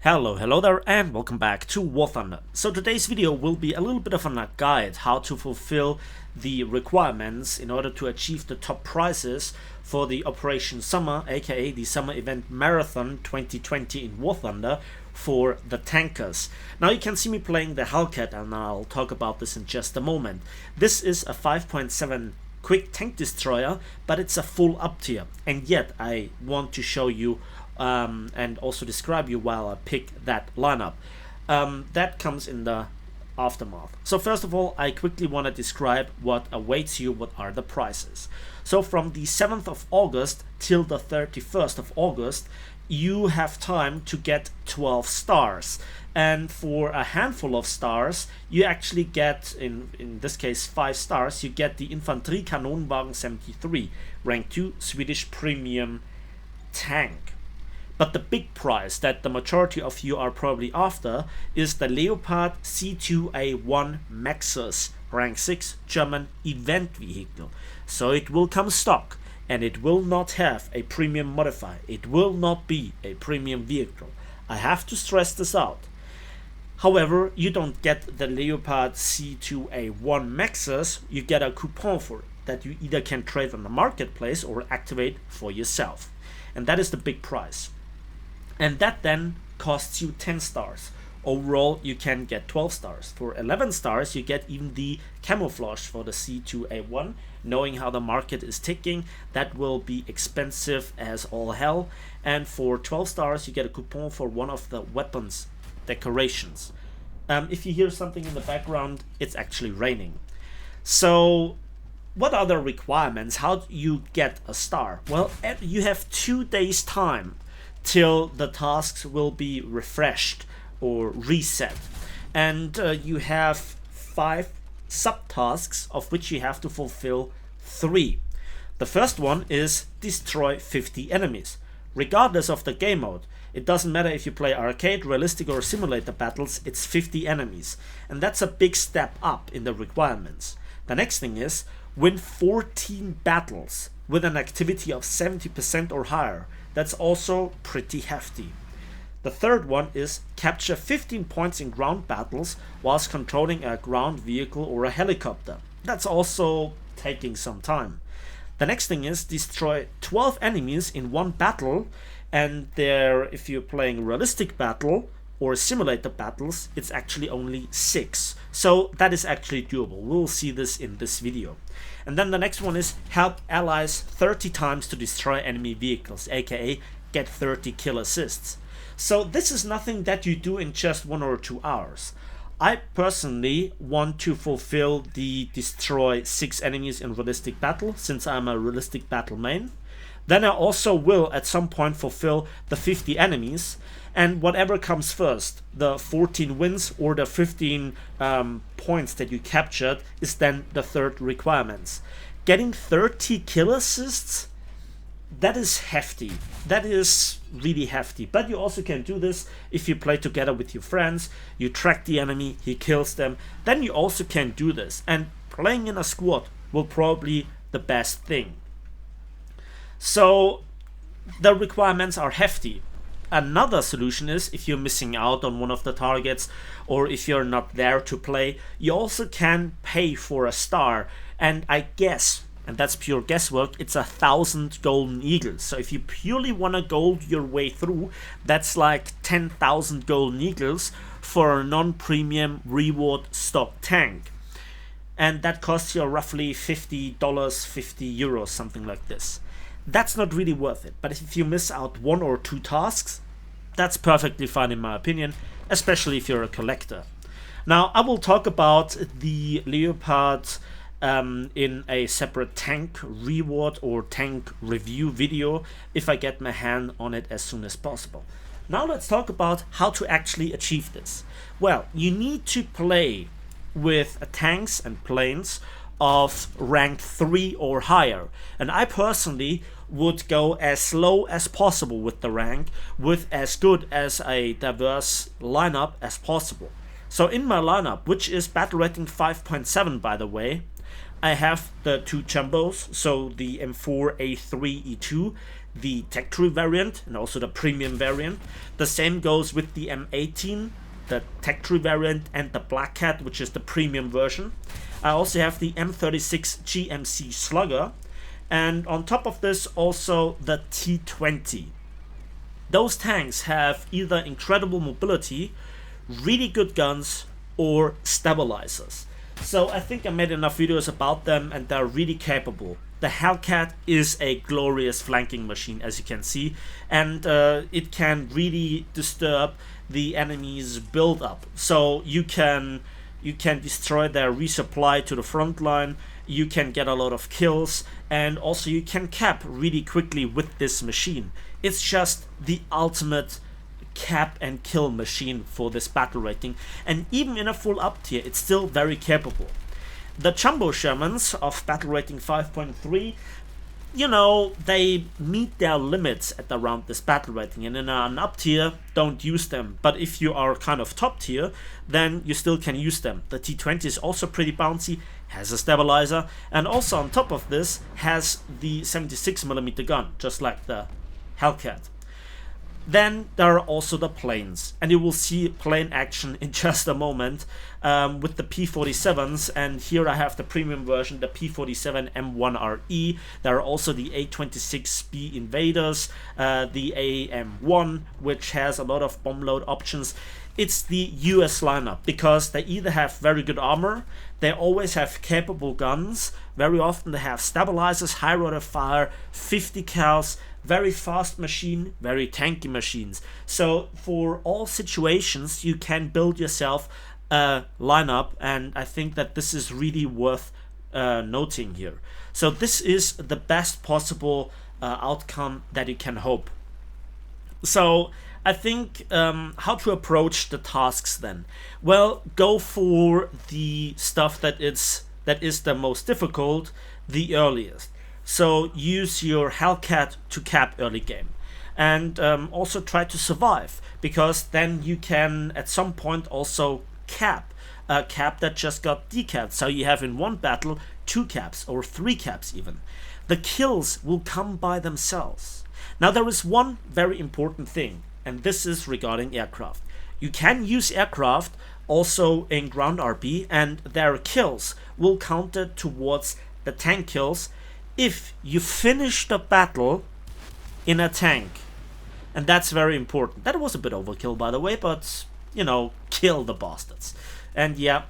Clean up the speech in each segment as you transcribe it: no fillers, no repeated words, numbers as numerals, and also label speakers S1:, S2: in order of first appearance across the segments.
S1: Hello there and welcome back to War Thunder. So today's video will be a little bit of a guide how to fulfill the requirements in order to achieve the top prizes for the Operation S.U.M.M.E.R, aka the Summer Event Marathon 2020 in War Thunder for the tankers. Now you can see me playing the Hellcat and I'll talk about this in just a moment. This is a 5.7 quick tank destroyer, but it's a full up tier, and yet I want to show you and also describe you while I pick that lineup. That comes in the aftermath. So first of all, I quickly want to describe what awaits you, what are the prices. So from the 7th of August till the 31st of August, you have time to get 12 stars. And for a handful of stars, you actually get, in this case 5 stars, you get the Infanterie Kanonenwagen 73, rank 2 Swedish premium tank. But the big prize that the majority of you are probably after is the Leopard C2A1 Maxus, rank 6 German event vehicle. So it will come stock and it will not have a premium modifier. It will not be a premium vehicle. I have to stress this out. However, you don't get the Leopard C2A1 Maxus, you get a coupon for it that you either can trade on the marketplace or activate for yourself. And that is the big prize. And that then costs you 10 stars. Overall, you can get 12 stars. For 11 stars, you get even the camouflage for the C2A1. Knowing how the market is ticking, that will be expensive as all hell. And for 12 stars, you get a coupon for one of the weapons decorations. If you hear something in the background, it's actually raining. So what are the requirements? How do you get a star? Well, you have 2 days time till the tasks will be refreshed or reset, and you have 5 subtasks of which you have to fulfill 3. The first one is destroy 50 enemies. Regardless of the game mode, it doesn't matter if you play arcade, realistic or simulator battles, it's 50 enemies, and that's a big step up in the requirements. The next thing is win 14 battles with an activity of 70% or higher. That's also pretty hefty. The third one is capture 15 points in ground battles whilst controlling a ground vehicle or a helicopter. That's also taking some time. The next thing is destroy 12 enemies in one battle, and there, if you're playing realistic battle or simulator battles, it's actually only 6. So that is actually doable. We'll see this in this video. And then the next one is help allies 30 times to destroy enemy vehicles, aka get 30 kill assists. So this is nothing that you do in just 1 or 2 hours. I personally want to fulfill the destroy 6 enemies in realistic battle, since I'm a realistic battle main. Then I also will at some point fulfill the 50 enemies, and whatever comes first, the 14 wins or the 15 points that you captured, is then the third requirements. Getting 30 kill assists, that is hefty. That is really hefty. But you also can do this if you play together with your friends. You track the enemy, he kills them. Then you also can do this. And playing in a squad will probably be the best thing. So the requirements are hefty. Another solution is, if you're missing out on one of the targets or if you're not there to play, you also can pay for a star, and I guess, and that's pure guesswork, it's 1,000 golden eagles. So if you purely want to gold your way through, that's like 10,000 golden eagles for a non-premium reward stock tank, and that costs you roughly $50, €50, something like this. That's not really worth it, but if you miss out 1 or 2 tasks, that's perfectly fine in my opinion, especially if you're a collector. Now I will talk about the Leopard in a separate tank reward or tank review video if I get my hand on it as soon as possible. Now let's talk about how to actually achieve this. Well, you need to play with tanks and planes of rank 3 or higher, and I personally would go as low as possible with the rank, with as good as a diverse lineup as possible. So in my lineup, which is battle rating 5.7 by the way, I have the two jumbos, so the M4 A3 E2, the tech tree variant, and also the premium variant. The same goes with the M18, the tech tree variant, and the Black Cat, which is the premium version. I also have the M36 GMC Slugger, and on top of this also the T20. Those tanks have either incredible mobility, really good guns, or stabilizers. So I think I made enough videos about them, and they're really capable. The Hellcat is a glorious flanking machine, as you can see, and it can really disturb the enemy's build up. So you can destroy their resupply to the front line, you can get a lot of kills, and also you can cap really quickly with this machine. It's just the ultimate cap and kill machine for this battle rating, and even in a full up tier it's still very capable. The Jumbo Shermans of battle rating 5.3, you know, they meet their limits at around this battle rating, and in an up tier don't use them, but if you are kind of top tier then you still can use them. The T20 is also pretty bouncy, has a stabilizer, and also on top of this has the 76mm gun, just like the Hellcat. Then there are also the planes, and you will see plane action in just a moment with the P-47s, and here I have the premium version, the P-47 M1RE. There are also the A-26B Invaders, the AM-1, which has a lot of bomb load options. It's the US lineup, because they either have very good armor, they always have capable guns, very often they have stabilizers, high rate of fire, 50 cals, very fast machine, very tanky machines. So for all situations you can build yourself a lineup, and I think that this is really worth noting here. So this is the best possible outcome that you can hope. So I think how to approach the tasks then. Well, go for the stuff that is the most difficult, the earliest. So use your Hellcat to cap early game, and also try to survive, because then you can at some point also cap a cap that just got decapped. So you have in one battle 2 caps or 3 caps even. The kills will come by themselves. Now there is one very important thing, and this is regarding aircraft. You can use aircraft also in ground RP, and their kills will count towards the tank kills if you finish the battle in a tank. And that's very important. That was a bit overkill, by the way, but you know, kill the bastards. And yeah,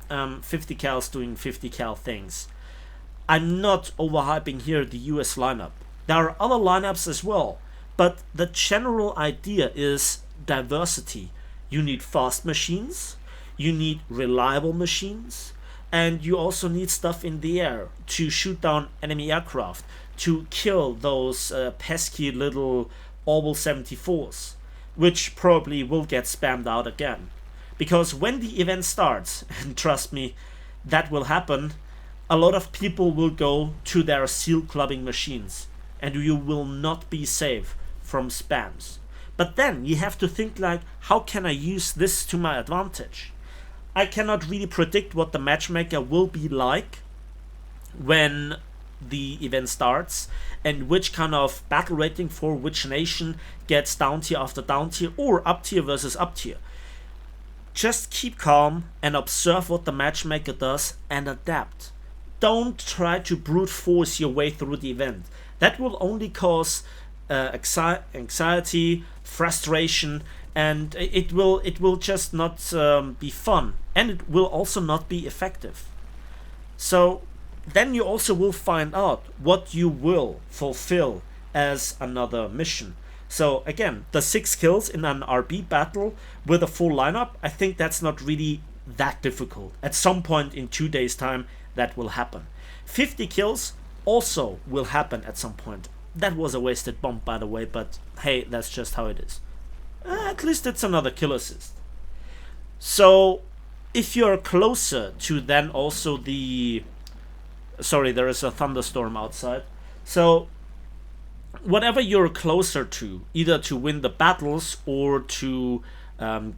S1: 50 cals doing 50 cal things. I'm not overhyping here the US lineup. There are other lineups as well, but the general idea is diversity. You need fast machines, you need reliable machines, and you also need stuff in the air to shoot down enemy aircraft, to kill those pesky little Orbital 74s, which probably will get spammed out again. Because when the event starts, and trust me, that will happen, a lot of people will go to their seal clubbing machines, and you will not be safe from spams. But then you have to think like, how can I use this to my advantage? I cannot really predict what the matchmaker will be like when the event starts, and which kind of battle rating for which nation gets down tier after down tier, or up tier versus up tier. Just keep calm and observe what the matchmaker does and adapt. Don't try to brute force your way through the event. That will only cause anxiety, frustration, and it will just not be fun, and it will also not be effective. So then you also will find out what you will fulfill as another mission. So again, the 6 kills in an RB battle with a full lineup, I think that's not really that difficult. At some point in 2 days time that will happen. 50 kills also will happen at some point. That was a wasted bomb, by the way, but hey, that's just how it is. At least it's another kill assist. So if you're closer to then also the... Sorry, there is a thunderstorm outside. So whatever you're closer to, either to win the battles or to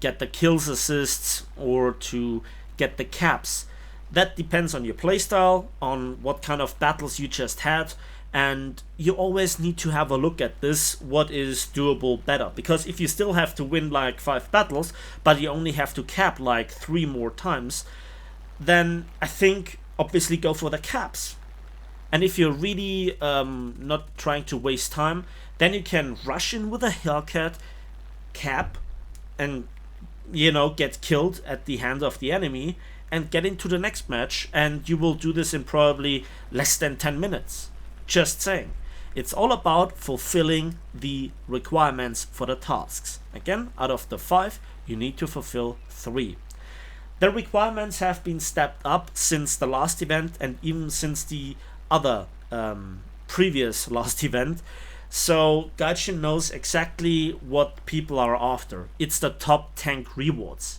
S1: get the kills assists or to get the caps, That depends on your playstyle, on what kind of battles you just had, and you always need to have a look at this, what is doable better. Because if you still have to win like 5 battles, but you only have to cap like 3 more times, then I think obviously go for the caps. And if you're really not trying to waste time, then you can rush in with a Hellcat, cap, and get killed at the hand of the enemy, and get into the next match, and you will do this in probably less than 10 minutes. Just saying. It's all about fulfilling the requirements for the tasks. Again, out of the 5, you need to fulfill 3. The requirements have been stepped up since the last event, and even since the other previous last event. So Gaijin knows exactly what people are after. It's the top tank rewards.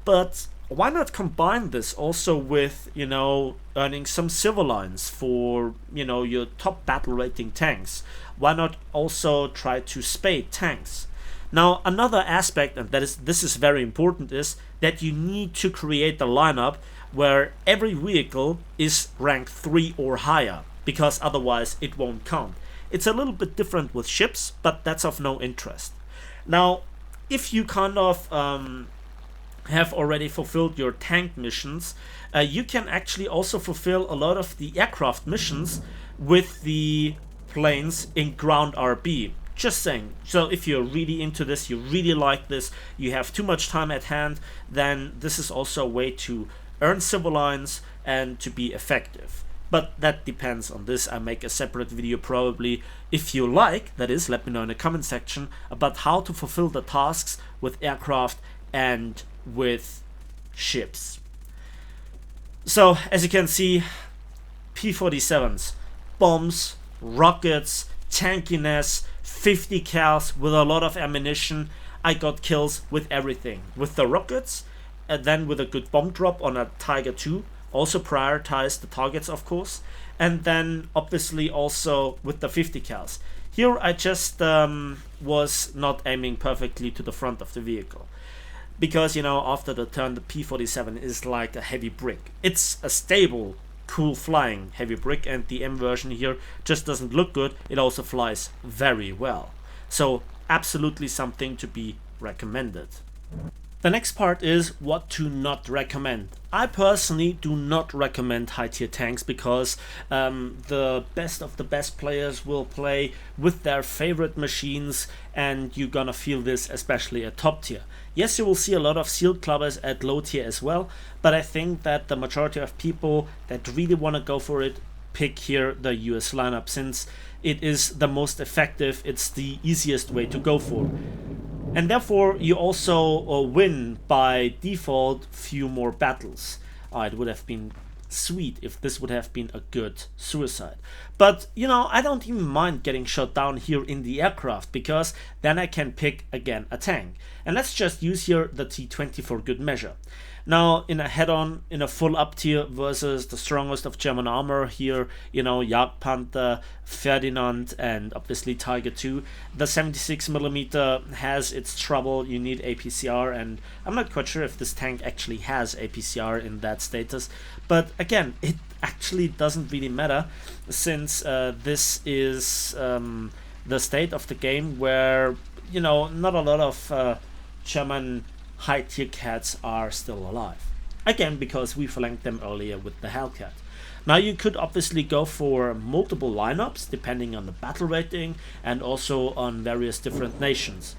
S1: But why not combine this also with, earning some silver lines for, your top battle rating tanks? Why not also try to spade tanks? Now, another aspect, and this is very important, is that you need to create a lineup where every vehicle is ranked 3 or higher, because otherwise it won't count. It's a little bit different with ships, but that's of no interest. Now, if you kind of have already fulfilled your tank missions, you can actually also fulfill a lot of the aircraft missions with the planes in ground RB. Just saying. So if you're really into this, you really like this, you have too much time at hand, then this is also a way to earn silver lines and to be effective. But that depends on this. I make a separate video probably, if you like, that is, let me know in the comment section about how to fulfill the tasks with aircraft and with ships. So as you can see, P-47s, bombs, rockets, tankiness, 50 cals with a lot of ammunition. I got kills with everything. With the rockets, and then with a good bomb drop on a Tiger II. Also prioritize the targets, of course. And then obviously also with the 50 cals. Here I just was not aiming perfectly to the front of the vehicle. Because, after the turn, the P-47 is like a heavy brick. It's a stable, cool flying heavy brick, and the M version here just doesn't look good. It also flies very well. So absolutely something to be recommended. The next part is what to not recommend. I personally do not recommend high tier tanks because the best of the best players will play with their favorite machines, and you're gonna feel this especially at top tier. Yes, you will see a lot of sealed clubbers at low tier as well, but I think that the majority of people that really want to go for it pick here the US lineup, since it is the most effective, it's the easiest way to go for. And therefore you also win by default few more battles. It would have been sweet if this would have been a good suicide. But I don't even mind getting shot down here in the aircraft, because then I can pick again a tank. And let's just use here the T-20 for good measure. Now in a head-on, in a full up tier versus the strongest of German armor here, Jagdpanther, Ferdinand, and obviously Tiger II, the 76mm has its trouble. You need APCR, and I'm not quite sure if this tank actually has APCR in that status, but again, it actually doesn't really matter, since this is the state of the game where not a lot of German high tier cats are still alive. Again, because we flanked them earlier with the Hellcat. Now you could obviously go for multiple lineups depending on the battle rating and also on various different nations.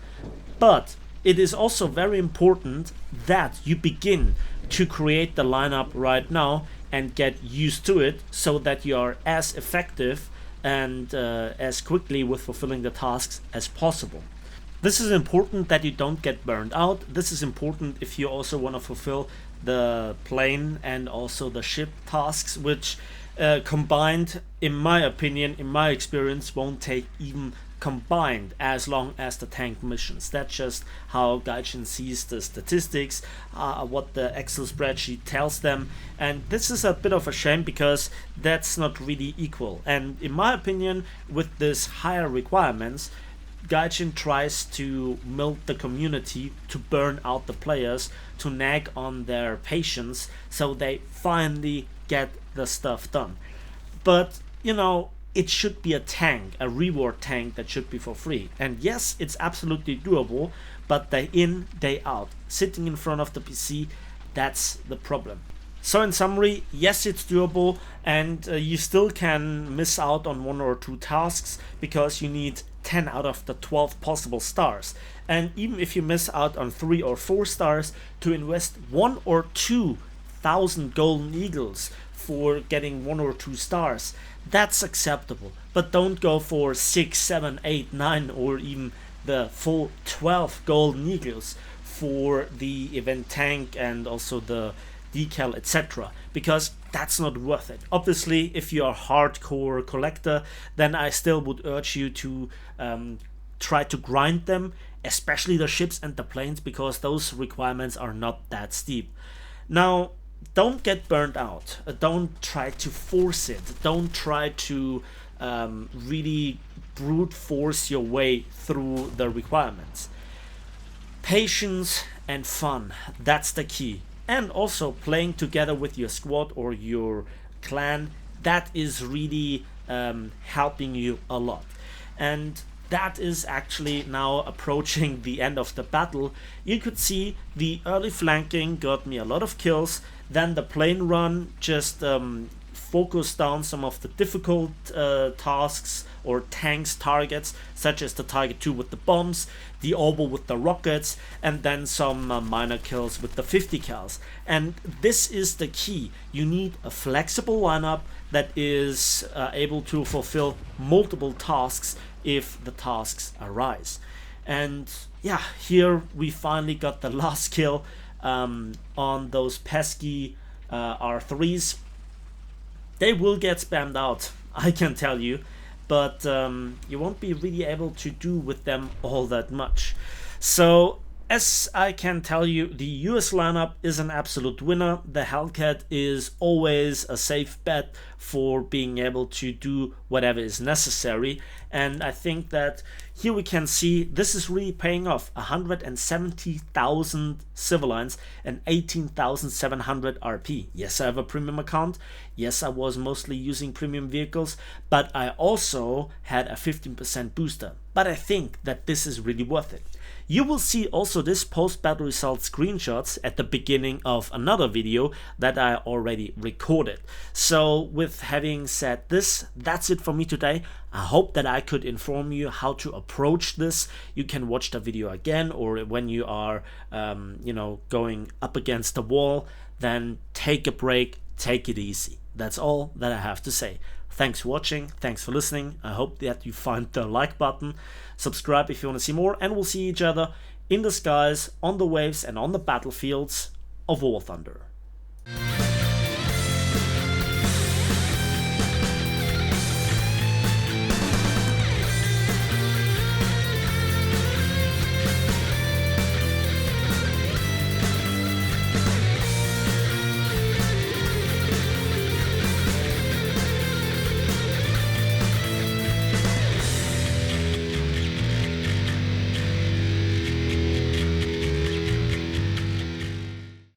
S1: But it is also very important that you begin to create the lineup right now and get used to it, so that you are as effective and as quickly with fulfilling the tasks as possible. This is important that you don't get burned out. This is important if you also want to fulfill the plane and also the ship tasks, which combined, in my opinion, in my experience, won't take even combined as long as the tank missions. That's just how Gaijin sees the statistics, what the Excel spreadsheet tells them, and this is a bit of a shame because that's not really equal. And in my opinion, with this higher requirements, Gaijin tries to milk the community to burn out the players, to nag on their patience, so they finally get the stuff done. But, you know, it should be a tank, a reward tank that should be for free. And yes, it's absolutely doable, but day in, day out, sitting in front of the PC, that's the problem. So in summary, yes, it's doable, and you still can miss out on 1 or 2 tasks because you need 10 out of the 12 possible stars. And even if you miss out on 3 or 4 stars, to invest 1 or 2,000 golden eagles for getting 1 or 2 stars, that's acceptable. But don't go for 6, 7, 8, 9, or even the full 12 golden eagles for the event tank and also the decal, etc., because that's not worth it. Obviously, if you are a hardcore collector, then I still would urge you to try to grind them, especially the ships and the planes, because those requirements are not that steep. Now, don't get burned out. Don't try to force it. Don't try to really brute force your way through the requirements. Patience and fun, that's the key. And also playing together with your squad or your clan, that is really helping you a lot. And that is actually now approaching the end of the battle. You could see the early flanking got me a lot of kills, then the plane run just focused down some of the difficult tasks or tanks targets, such as the target 2 with the bombs, the orbital with the rockets, and then some minor kills with the 50 cals. And this is the key. You need a flexible lineup that is able to fulfill multiple tasks if the tasks arise. And yeah, here we finally got the last kill on those pesky R3s. They will get spammed out, I can tell you, but you won't be really able to do with them all that much. So as I can tell you, the US lineup is an absolute winner. The Hellcat is always a safe bet for being able to do whatever is necessary, and I think that here we can see this is really paying off. 170,000 civilians and 18,700 RP. Yes, I have a premium account. Yes, I was mostly using premium vehicles, but I also had a 15% booster. But I think that this is really worth it. You will see also this post-battle results screenshots at the beginning of another video that I already recorded. So with having said this, that's it for me today. I hope that I could inform you how to approach this. You can watch the video again, or when you are going up against the wall, then take a break, take it easy. That's all that I have to say. Thanks for watching, thanks for listening. I hope that you find the like button. Subscribe if you want to see more, and we'll see each other in the skies, on the waves, and on the battlefields of War Thunder.